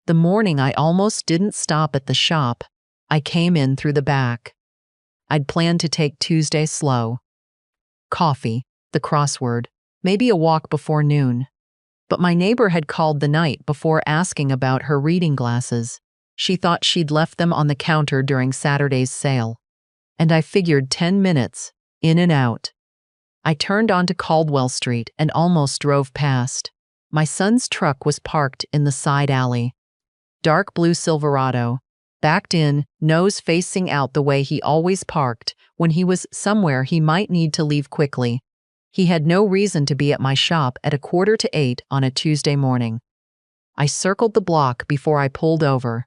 The morning I almost didn't stop at the shop, I came in through the back. I'd planned to take Tuesday slow. Coffee, the crossword, maybe a walk before noon. But my neighbor had called the night before asking about her reading glasses. She thought she'd left them on the counter during Saturday's sale. And I figured 10 minutes, in and out. I turned onto Caldwell Street and almost drove past. My son's truck was parked in the side alley. Dark blue Silverado, backed in, nose facing out the way he always parked when he was somewhere he might need to leave quickly. He had no reason to be at my shop at 7:45 on a Tuesday morning. I circled the block before I pulled over.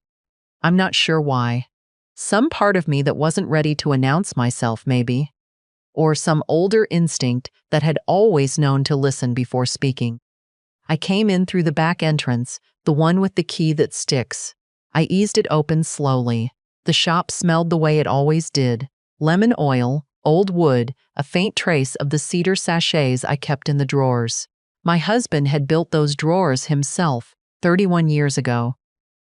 I'm not sure why. Some part of me that wasn't ready to announce myself, maybe. Or some older instinct that had always known to listen before speaking. I came in through the back entrance, the one with the key that sticks. I eased it open slowly. The shop smelled the way it always did. Lemon oil, old wood, a faint trace of the cedar sachets I kept in the drawers. My husband had built those drawers himself 31 years ago,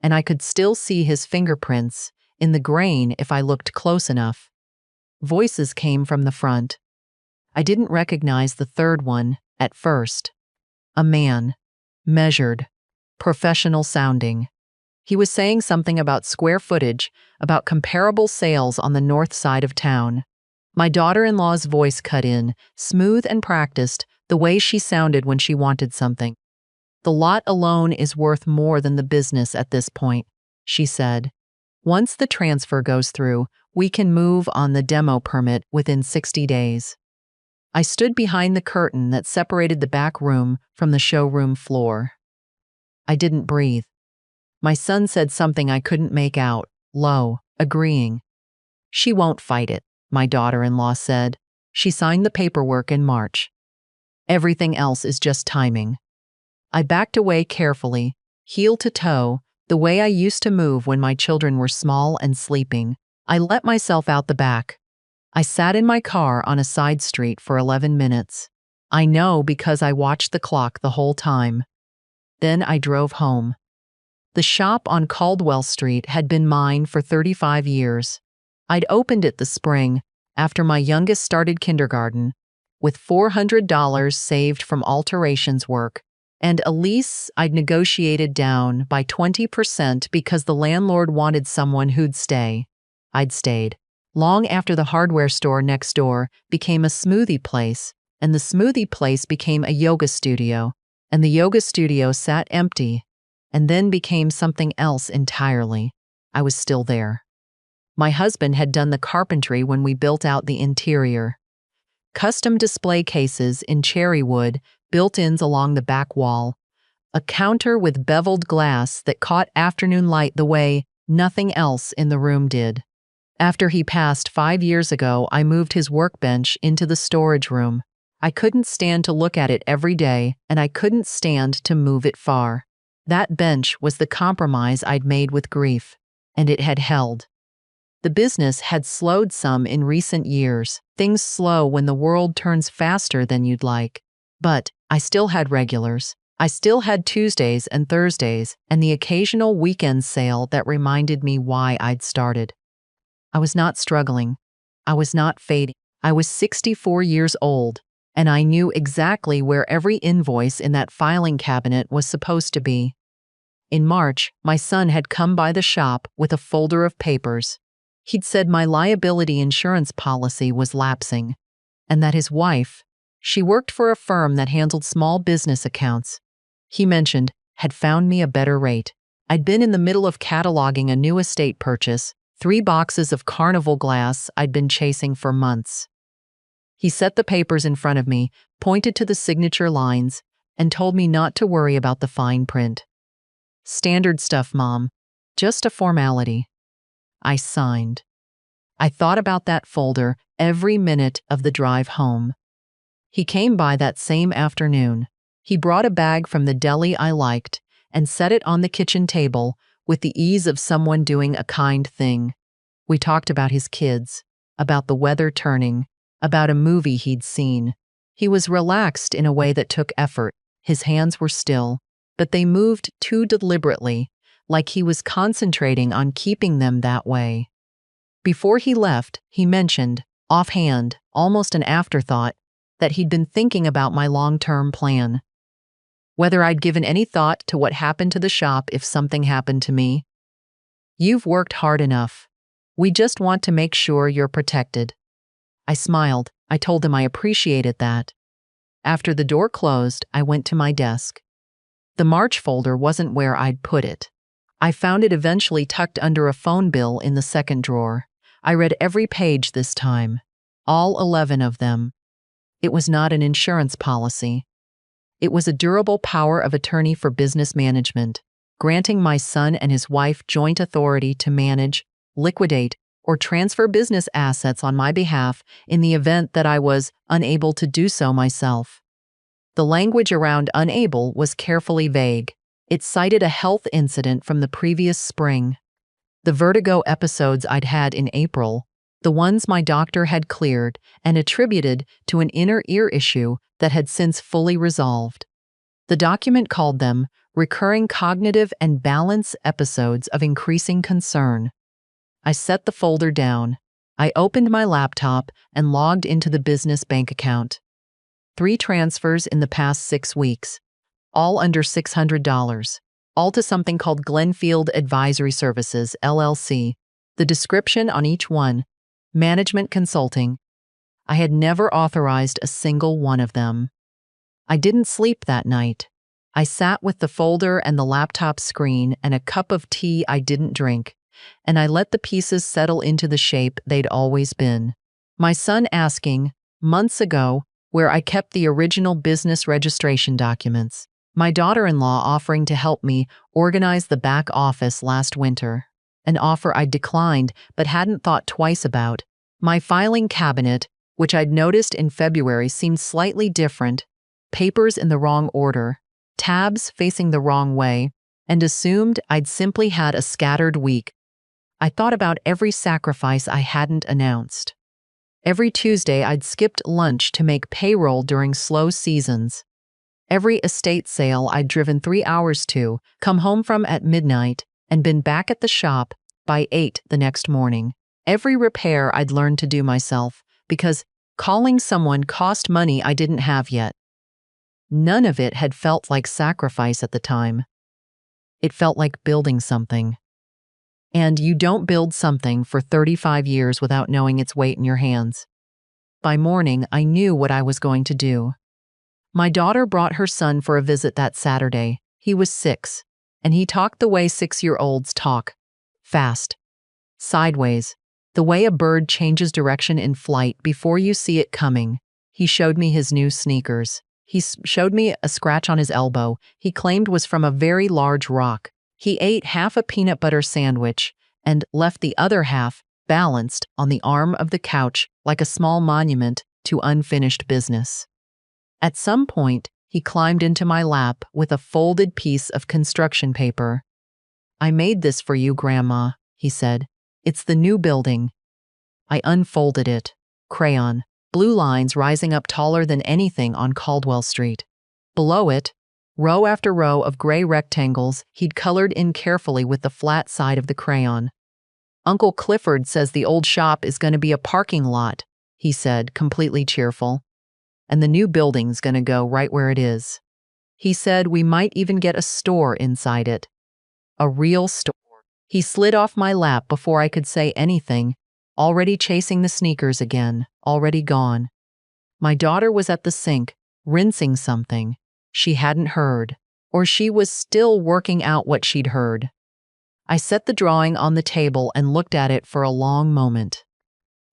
and I could still see his fingerprints in the grain if I looked close enough. Voices came from the front. I didn't recognize the third one at first. A man, measured, professional sounding. He was saying something about square footage, about comparable sales on the north side of town. My daughter-in-law's voice cut in, smooth and practiced, the way she sounded when she wanted something. The lot alone is worth more than the business at this point, she said. Once the transfer goes through, we can move on the demo permit within 60 days. I stood behind the curtain that separated the back room from the showroom floor. I didn't breathe. My son said something I couldn't make out, low, agreeing. She won't fight it, my daughter-in-law said. She signed the paperwork in March. Everything else is just timing. I backed away carefully, heel to toe, the way I used to move when my children were small and sleeping. I let myself out the back. I sat in my car on a side street for 11 minutes. I know because I watched the clock the whole time. Then I drove home. The shop on Caldwell Street had been mine for 35 years. I'd opened it the spring, after my youngest started kindergarten, with $400 saved from alterations work, and a lease I'd negotiated down by 20% because the landlord wanted someone who'd stay. I'd stayed. Long after the hardware store next door became a smoothie place, and the smoothie place became a yoga studio, and the yoga studio sat empty, and then became something else entirely. I was still there. My husband had done the carpentry when we built out the interior. Custom display cases in cherry wood, built-ins along the back wall, a counter with beveled glass that caught afternoon light the way nothing else in the room did. After he passed 5 years ago, I moved his workbench into the storage room. I couldn't stand to look at it every day, and I couldn't stand to move it far. That bench was the compromise I'd made with grief, and it had held. The business had slowed some in recent years. Things slow when the world turns faster than you'd like. But I still had regulars. I still had Tuesdays and Thursdays, and the occasional weekend sale that reminded me why I'd started. I was not struggling. I was not fading. I was 64 years old, and I knew exactly where every invoice in that filing cabinet was supposed to be. In March, my son had come by the shop with a folder of papers. He'd said my liability insurance policy was lapsing, and that his wife, she worked for a firm that handled small business accounts, he mentioned, had found me a better rate. I'd been in the middle of cataloging a new estate purchase, 3 boxes of Carnival glass I'd been chasing for months. He set the papers in front of me, pointed to the signature lines, and told me not to worry about the fine print. Standard stuff, Mom. Just a formality. I signed. I thought about that folder every minute of the drive home. He came by that same afternoon. He brought a bag from the deli I liked and set it on the kitchen table with the ease of someone doing a kind thing. We talked about his kids, about the weather turning, about a movie he'd seen. He was relaxed in a way that took effort. His hands were still, but they moved too deliberately, like he was concentrating on keeping them that way. Before he left, he mentioned, offhand, almost an afterthought, that he'd been thinking about my long-term plan. Whether I'd given any thought to what happened to the shop if something happened to me. "You've worked hard enough. We just want to make sure you're protected." I smiled. I told him I appreciated that. After the door closed, I went to my desk. The March folder wasn't where I'd put it. I found it eventually tucked under a phone bill in the second drawer. I read every page this time, all 11 of them. It was not an insurance policy. It was a durable power of attorney for business management, granting my son and his wife joint authority to manage, liquidate, or transfer business assets on my behalf in the event that I was unable to do so myself. The language around unable was carefully vague. It cited a health incident from the previous spring. The vertigo episodes I'd had in April, the ones my doctor had cleared and attributed to an inner ear issue that had since fully resolved. The document called them recurring cognitive and balance episodes of increasing concern. I set the folder down. I opened my laptop and logged into the business bank account. 3 transfers in the past 6 weeks, all under $600, all to something called Glenfield Advisory Services, LLC. The description on each one, management consulting. I had never authorized a single one of them. I didn't sleep that night. I sat with the folder and the laptop screen and a cup of tea I didn't drink, and I let the pieces settle into the shape they'd always been. My son asking, months ago, where I kept the original business registration documents. My daughter-in-law offering to help me organize the back office last winter, an offer I declined but hadn't thought twice about. My filing cabinet, which I'd noticed in February, seemed slightly different, papers in the wrong order, tabs facing the wrong way, and assumed I'd simply had a scattered week. I thought about every sacrifice I hadn't announced. Every Tuesday I'd skipped lunch to make payroll during slow seasons. Every estate sale I'd driven 3 hours to, come home from at midnight, and been back at the shop by 8 the next morning. Every repair I'd learned to do myself, because calling someone cost money I didn't have yet. None of it had felt like sacrifice at the time. It felt like building something. And you don't build something for 35 years without knowing its weight in your hands. By morning, I knew what I was going to do. My daughter brought her son for a visit that Saturday. He was 6, and he talked the way 6-year-olds talk. Fast. Sideways. The way a bird changes direction in flight before you see it coming. He showed me his new sneakers. He showed me a scratch on his elbow he claimed was from a very large rock. He ate half a peanut butter sandwich and left the other half balanced on the arm of the couch like a small monument to unfinished business. At some point, he climbed into my lap with a folded piece of construction paper. "I made this for you, Grandma," he said. "It's the new building." I unfolded it. Crayon. Blue lines rising up taller than anything on Caldwell Street. Below it, row after row of gray rectangles he'd colored in carefully with the flat side of the crayon. "Uncle Clifford says the old shop is going to be a parking lot," he said, completely cheerful. "And the new building's going to go right where it is. He said we might even get a store inside it. A real store." He slid off my lap before I could say anything, already chasing the sneakers again, already gone. My daughter was at the sink, rinsing something. She hadn't heard, or she was still working out what she'd heard. I set the drawing on the table and looked at it for a long moment.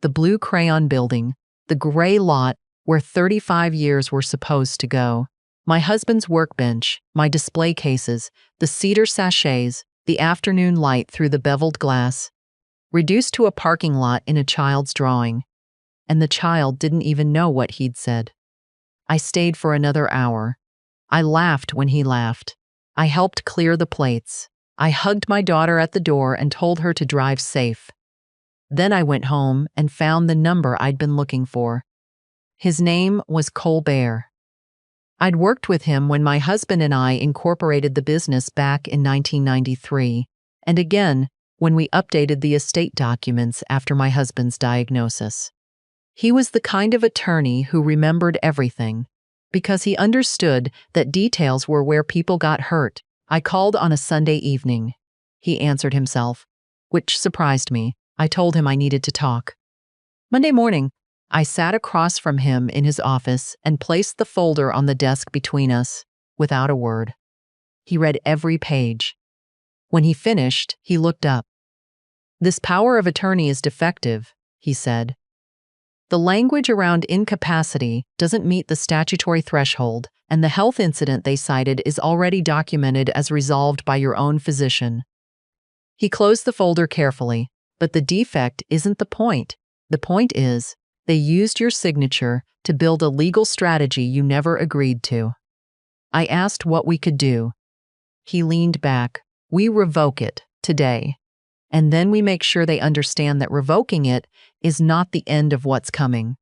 The blue crayon building, the gray lot where 35 years were supposed to go, my husband's workbench, my display cases, the cedar sachets, the afternoon light through the beveled glass, reduced to a parking lot in a child's drawing, and the child didn't even know what he'd said. I stayed for another hour. I laughed when he laughed. I helped clear the plates. I hugged my daughter at the door and told her to drive safe. Then I went home and found the number I'd been looking for. His name was Colbert. I'd worked with him when my husband and I incorporated the business back in 1993, and again when we updated the estate documents after my husband's diagnosis. He was the kind of attorney who remembered everything, because he understood that details were where people got hurt. I called on a Sunday evening. He answered himself, which surprised me. I told him I needed to talk. Monday morning, I sat across from him in his office and placed the folder on the desk between us, without a word. He read every page. When he finished, he looked up. "This power of attorney is defective," he said. "The language around incapacity doesn't meet the statutory threshold, and the health incident they cited is already documented as resolved by your own physician." He closed the folder carefully. "But the defect isn't the point. The point is, they used your signature to build a legal strategy you never agreed to." I asked what we could do. He leaned back. "We revoke it today. And then we make sure they understand that revoking it is not the end of what's coming."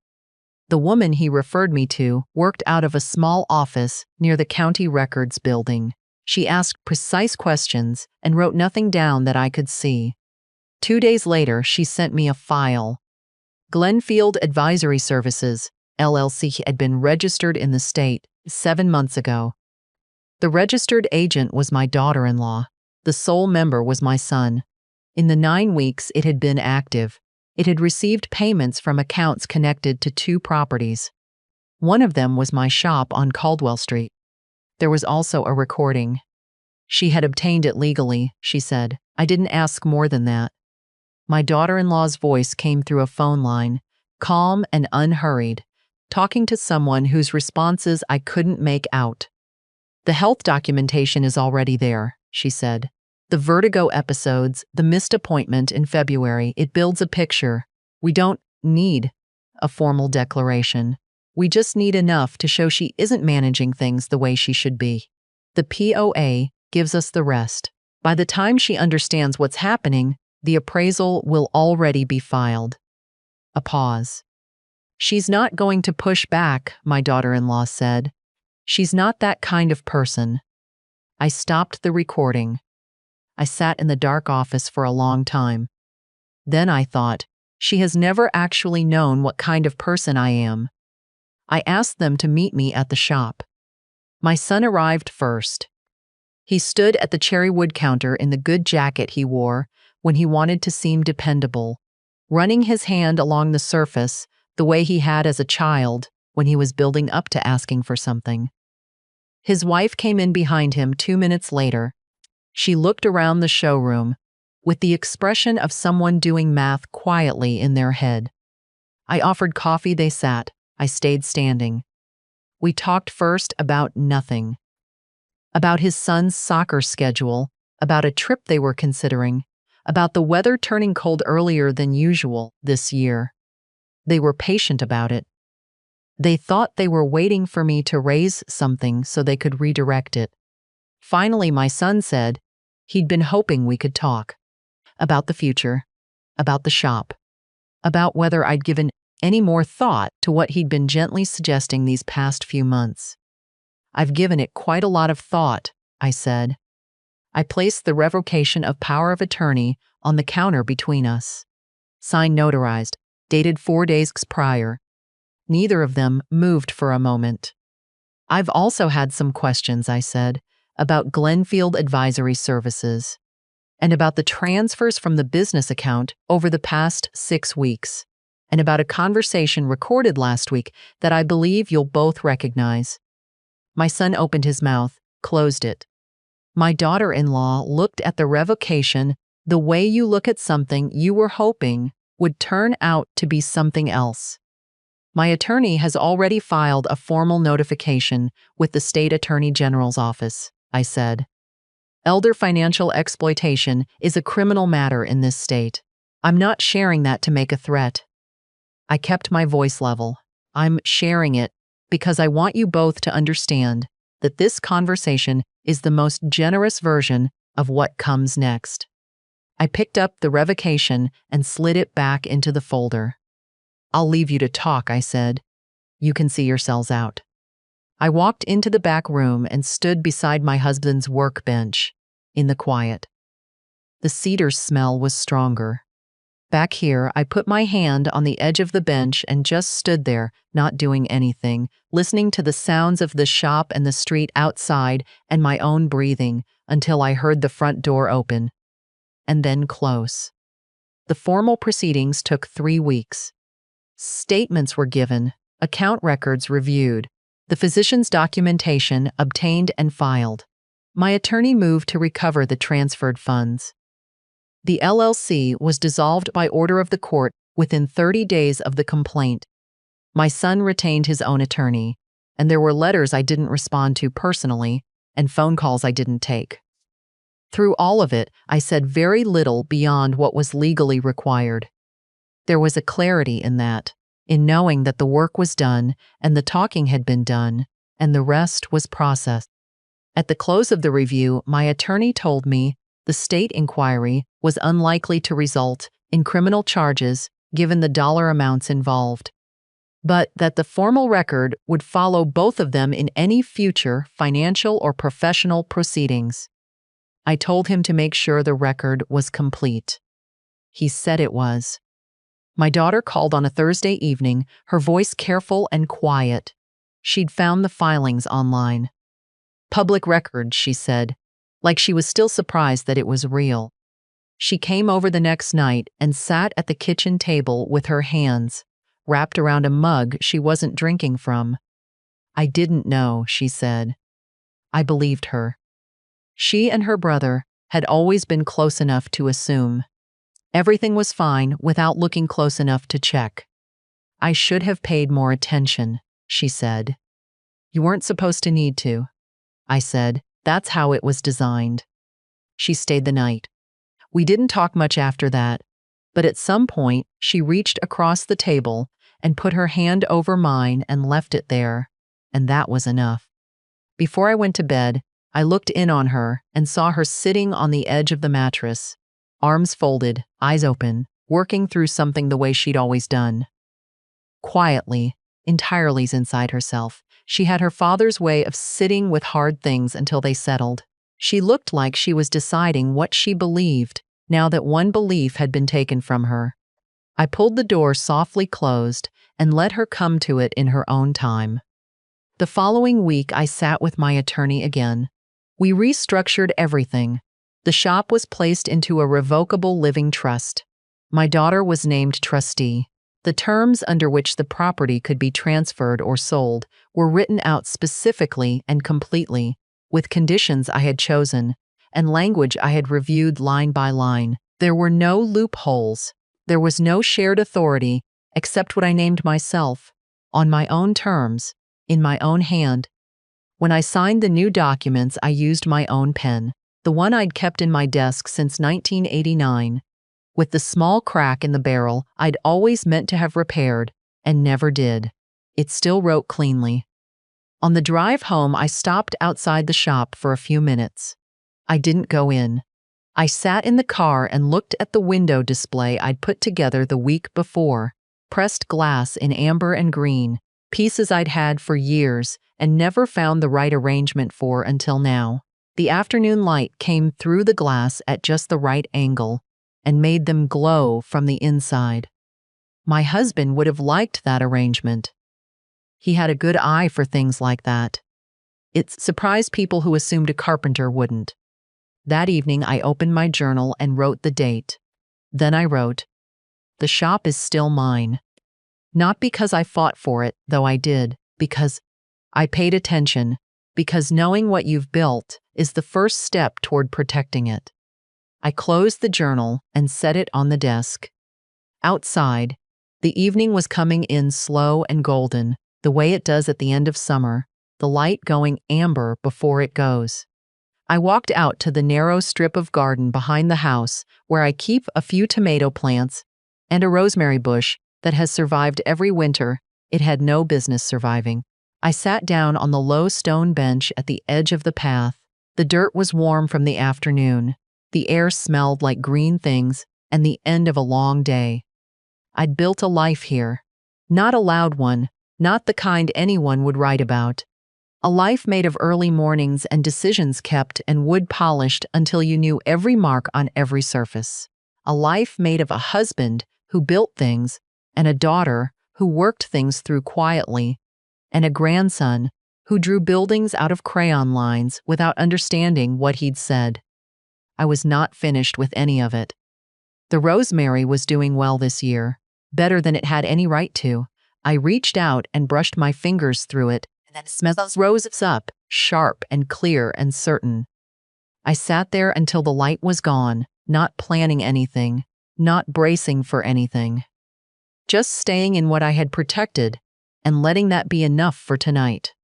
The woman he referred me to worked out of a small office near the county records building. She asked precise questions and wrote nothing down that I could see. 2 days later, she sent me a file. Glenfield Advisory Services, LLC had been registered in the state 7 months ago. The registered agent was my daughter-in-law. The sole member was my son. In the 9 weeks it had been active, it had received payments from accounts connected to 2 properties. One of them was my shop on Caldwell Street. There was also a recording. She had obtained it legally, she said. I didn't ask more than that. My daughter-in-law's voice came through a phone line, calm and unhurried, talking to someone whose responses I couldn't make out. "The health documentation is already there," she said. "The vertigo episodes, the missed appointment in February, it builds a picture. We don't need a formal declaration. We just need enough to show she isn't managing things the way she should be. The POA gives us the rest. By the time she understands what's happening, the appraisal will already be filed." A pause. "She's not going to push back," my daughter-in-law said. "She's not that kind of person." I stopped the recording. I sat in the dark office for a long time. Then I thought, she has never actually known what kind of person I am. I asked them to meet me at the shop. My son arrived first. He stood at the cherrywood counter in the good jacket he wore when he wanted to seem dependable, running his hand along the surface the way he had as a child when he was building up to asking for something. His wife came in behind him 2 minutes later. She looked around the showroom with the expression of someone doing math quietly in their head. I offered coffee. They sat. I stayed standing. We talked first about nothing. About his son's soccer schedule, about a trip they were considering, about the weather turning cold earlier than usual this year. They were patient about it. They thought they were waiting for me to raise something so they could redirect it. Finally, my son said he'd been hoping we could talk. About the future, about the shop, about whether I'd given any more thought to what he'd been gently suggesting these past few months. "I've given it quite a lot of thought," I said. I placed the revocation of power of attorney on the counter between us. Signed notarized, dated 4 days prior. Neither of them moved for a moment. "I've also had some questions," I said, "about Glenfield Advisory Services, and about the transfers from the business account over the past 6 weeks, and about a conversation recorded last week that I believe you'll both recognize." My son opened his mouth, closed it. My daughter-in-law looked at the revocation the way you look at something you were hoping would turn out to be something else. "My attorney has already filed a formal notification with the State Attorney General's office," I said. "Elder financial exploitation is a criminal matter in this state. I'm not sharing that to make a threat." I kept my voice level. "I'm sharing it because I want you both to understand that this conversation is the most generous version of what comes next." I picked up the revocation and slid it back into the folder. "I'll leave you to talk," I said. "You can see yourselves out." I walked into the back room and stood beside my husband's workbench, in the quiet. The cedar smell was stronger. Back here, I put my hand on the edge of the bench and just stood there, not doing anything, listening to the sounds of the shop and the street outside and my own breathing until I heard the front door open. And then close. The formal proceedings took 3 weeks. Statements were given, account records reviewed, the physician's documentation obtained and filed. My attorney moved to recover the transferred funds. The LLC was dissolved by order of the court within 30 days of the complaint. My son retained his own attorney, and there were letters I didn't respond to personally and phone calls I didn't take. Through all of it, I said very little beyond what was legally required. There was a clarity in that, in knowing that the work was done and the talking had been done, and the rest was processed. At the close of the review, my attorney told me the state inquiry was unlikely to result in criminal charges given the dollar amounts involved, but that the formal record would follow both of them in any future financial or professional proceedings. I told him to make sure the record was complete. He said it was. My daughter called on a Thursday evening, her voice careful and quiet. She'd found the filings online. Public record, she said, like she was still surprised that it was real. She came over the next night and sat at the kitchen table with her hands wrapped around a mug she wasn't drinking from. I didn't know, she said. I believed her. She and her brother had always been close enough to assume. Everything was fine without looking close enough to check. I should have paid more attention, she said. You weren't supposed to need to. I said, that's how it was designed. She stayed the night. We didn't talk much after that, but at some point she reached across the table and put her hand over mine and left it there, and that was enough. Before I went to bed, I looked in on her and saw her sitting on the edge of the mattress, arms folded, eyes open, working through something the way she'd always done. Quietly, entirely inside herself, she had her father's way of sitting with hard things until they settled. She looked like she was deciding what she believed now that one belief had been taken from her. I pulled the door softly closed and let her come to it in her own time. The following week, I sat with my attorney again. We restructured everything. The shop was placed into a revocable living trust. My daughter was named trustee. The terms under which the property could be transferred or sold were written out specifically and completely, with conditions I had chosen, and language I had reviewed line by line. There were no loopholes. There was no shared authority, except what I named myself, on my own terms, in my own hand. When I signed the new documents, I used my own pen, the one I'd kept in my desk since 1989. With the small crack in the barrel I'd always meant to have repaired, and never did. It still wrote cleanly. On the drive home, I stopped outside the shop for a few minutes. I didn't go in. I sat in the car and looked at the window display I'd put together the week before, pressed glass in amber and green, pieces I'd had for years and never found the right arrangement for until now. The afternoon light came through the glass at just the right angle and made them glow from the inside. My husband would have liked that arrangement. He had a good eye for things like that. It surprised people who assumed a carpenter wouldn't. That evening, I opened my journal and wrote the date. Then I wrote, "The shop is still mine." Not because I fought for it, though I did, because I paid attention, because knowing what you've built is the first step toward protecting it. I closed the journal and set it on the desk. Outside, the evening was coming in slow and golden, the way it does at the end of summer, the light going amber before it goes. I walked out to the narrow strip of garden behind the house where I keep a few tomato plants and a rosemary bush that has survived every winter it had no business surviving. I sat down on the low stone bench at the edge of the path. The dirt was warm from the afternoon. The air smelled like green things and the end of a long day. I'd built a life here. Not a loud one, not the kind anyone would write about. A life made of early mornings and decisions kept and wood polished until you knew every mark on every surface. A life made of a husband who built things, and a daughter who worked things through quietly, and a grandson who drew buildings out of crayon lines without understanding what he'd said. I was not finished with any of it. The rosemary was doing well this year, better than it had any right to. I reached out and brushed my fingers through it, and then smelled those roses up, sharp and clear and certain. I sat there until the light was gone, not planning anything, not bracing for anything. Just staying in what I had protected and letting that be enough for tonight.